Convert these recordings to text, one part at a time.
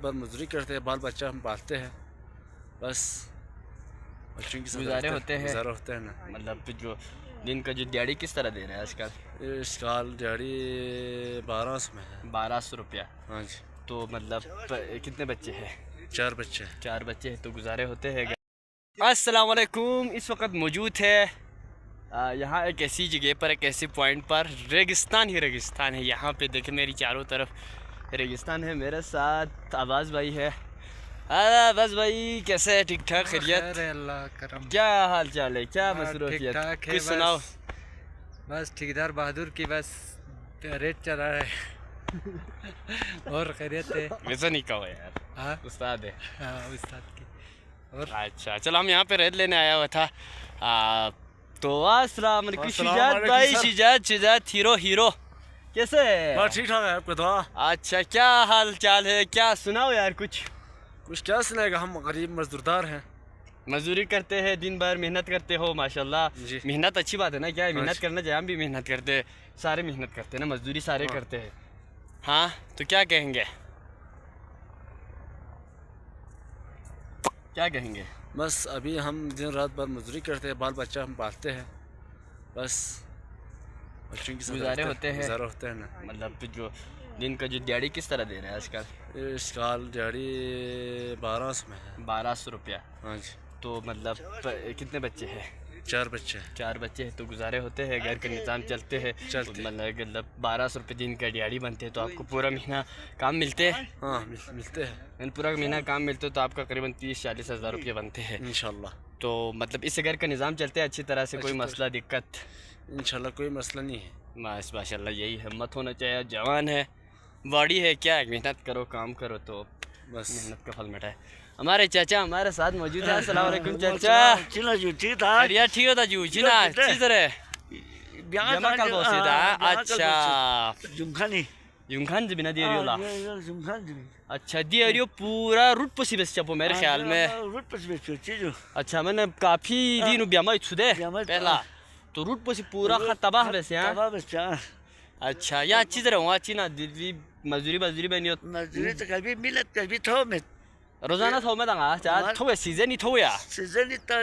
पर मजदूरी करते हैं, बाल बच्चा हम पालते हैं, बस बच्चों की गुजारे होते हैं ना। मतलब जो दिन का जो दिहाड़ी किस तरह दे रहे हैं आजकल? इस साल दिहाड़ी 1200 में है। 1200 रुपया। हाँ जी। तो मतलब कितने बच्चे हैं? 4 बच्चे हैं। 4 बच्चे हैं तो गुजारे होते हैं। अस्सलाम वालेकुम। इस वक्त मौजूद है यहाँ एक ऐसी जगह पर, एक ऐसे पॉइंट पर, रेगिस्तान ही रेगिस्तान है। यहाँ पे देखें मेरी चारों तरफ रेगिस्तान है। मेरे साथ आवाज़ भाई है। बस भाई कैसे है? ठीक ठाक खैरियत? अल्लाह करम। क्या हाल चाल है? क्या मसरूफियत? कुछ सुनाओ। बस ठेकेदार बहादुर की बस रेट चला रहा है और खैरियत है। वैसा नहीं कहो यार। हाँ उस्ताद है। हाँ उस्ताद की। और अच्छा चलो, हम यहाँ पे रेत लेने आया हुआ था। तो अस्सलाम वालेकुम शिजात भाई। शिजात हीरो कैसे है? बस ठीक ठाक है, आपका दुआ। अच्छा क्या हाल चाल है? क्या सुनाओ यार कुछ क्या सुनाएगा, हम गरीब मजदूरदार हैं। मजदूरी करते हैं, दिन भर मेहनत करते हो माशाल्लाह। मेहनत अच्छी बात है ना, क्या है? मेहनत करना चाहिए। हम भी मेहनत करते हैं, सारे मेहनत करते हैं ना, मजदूरी सारे करते हैं। हाँ तो क्या कहेंगे, क्या कहेंगे? बस अभी हम दिन रात भर मजदूरी करते हैं, बाल बच्चा हम पालते हैं, बस बच्चों की गुजारे होते हैं ना। मतलब जो दिन का जो दिहाड़ी किस तरह दे रहे हैं आजकल? इस साल दिहाड़ी 1200 में है। 1200 रुपया। हाँ जी। तो मतलब कितने बच्चे हैं? 4 बच्चे हैं। 4 बच्चे हैं तो गुजारे होते हैं, घर के निज़ाम चलते हैं। मतलब 1200 रुपये दिन का दिहाड़ी बनते हैं तो आपको पूरा महीना काम मिलते हैं। हाँ मिलते हैं। पूरा महीना काम मिलते हो तो आपका करीबन 30-40 हज़ार रुपये बनते हैं इंशाल्लाह। तो मतलब इससे घर का निज़ाम चलते हैं अच्छी तरह से, कोई मसला दिक्कत? इंशाल्लाह कोई मसला नहीं है। बस माशाल्लाह यही हिम्मत होना चाहिए। जवान है, बॉडी है, क्या है, मेहनत करो, काम करो तो बस मेहनत का फल मिटा है। हमारे चाचा हमारे साथ मौजूद है। अस्सलाम वालेकुम चाचा। यार ठीक होता जू जिना चिजरे ब्यामा कल बोसिदा। अच्छा युमखान जबिना दियो ला। अच्छा दियो पूरा रूट पसी बस चपो मेरे ख्याल में। अच्छा मैंने काफी दिन ब्यामा छुदे पहला तो रूट पसी पूरा तबाह वैसे। अच्छा यहाँ अच्छी तरह वहाँ अच्छी ना दिल्ली मजदूरी बनी हो। मजदूरी तो कभी मिलत कभी थो में रोजाना थो में तंग चाह थो सीजन ही थो या सीजन ही तो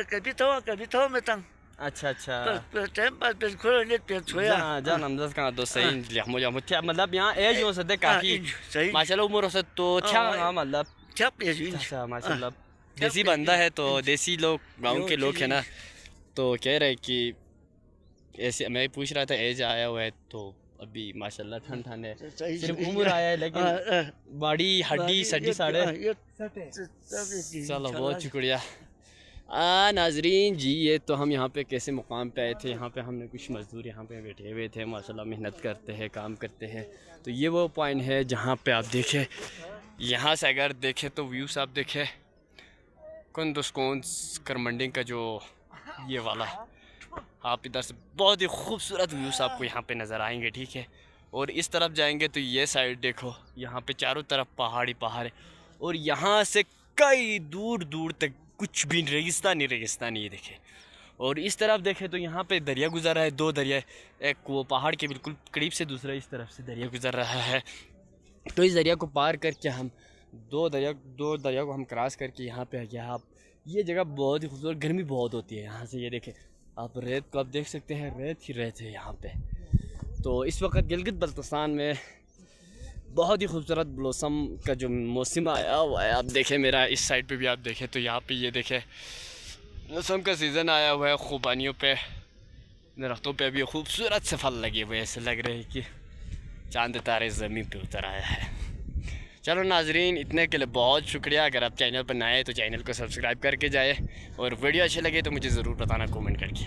कभी थो में तंग। अच्छा अच्छा टाइम पास पे खोलो नेट पे छोया जान हमदस का तो सही लिया मुझे मतलब यहाँ एज हो सकते काफी माशाल्लाह उम्र हो सकते तो अच्छा मतलब क्या पेश। अच्छा माशाल्लाह देसी बंदा है तो देसी लोग गांव के लोग है ना, तो कह रहे कि ऐसे मैं पूछ रहा था एज आया हुआ है तो अभी माशाल्लाह ठंड है, सिर्फ उम्र आया है लेकिन बॉडी हड्डी सड्डी साढ़े। चलो बहुत शुक्रिया। नाजरीन जी ये तो हम यहाँ पे कैसे मुकाम पे आए थे, यहाँ पे हमने कुछ मज़दूर यहाँ पे बैठे हुए थे माशाल्लाह, मेहनत करते हैं, काम करते हैं। तो ये वो पॉइंट है जहाँ पे आप देखें, यहाँ से अगर देखें तो व्यूज़ आप देखें कुंदुस्कोंस करमंडी का जो ये वाला, आप इधर से बहुत ही खूबसूरत व्यूज़ आपको यहाँ पे नज़र आएंगे, ठीक है। और इस तरफ जाएंगे तो ये साइड देखो, यहाँ पे चारों तरफ पहाड़ है और यहाँ से कई दूर दूर तक कुछ भी रेगिस्तान ही ये देखे। और इस तरफ देखें तो यहाँ पे दरिया गुजर रहा है, 2 दरिया, एक वो पहाड़ के बिल्कुल करीब से, दूसरा इस तरफ से दरिया गुजर रहा है। तो इस दरिया को पार करके हम दो दरिया को हम क्रॉस करके यहाँ पे आ गया। आप ये जगह बहुत ही खूबसूरत, गर्मी बहुत होती है यहाँ से, ये देखें आप रेत को आप देख सकते हैं, रेत ही रेत है यहाँ पे। तो इस वक्त गिलगित बल्तिस्तान में बहुत ही खूबसूरत ब्लॉसम का जो मौसम आया हुआ है। आप देखें मेरा इस साइड पे भी आप देखें तो यहाँ पे ये देखें ब्लॉसम का सीज़न आया हुआ है। खुबानियों पे, दरख्तों पे अभी खूबसूरत से फल लगे हुए, ऐसे लग रहे हैं कि चांद तारे ज़मीन पे उतर आया है। चलो नाजरीन इतने के लिए बहुत शुक्रिया। अगर आप चैनल पर नए हैं तो चैनल को सब्सक्राइब करके जाए और वीडियो अच्छी लगे तो मुझे ज़रूर बताना कमेंट करके।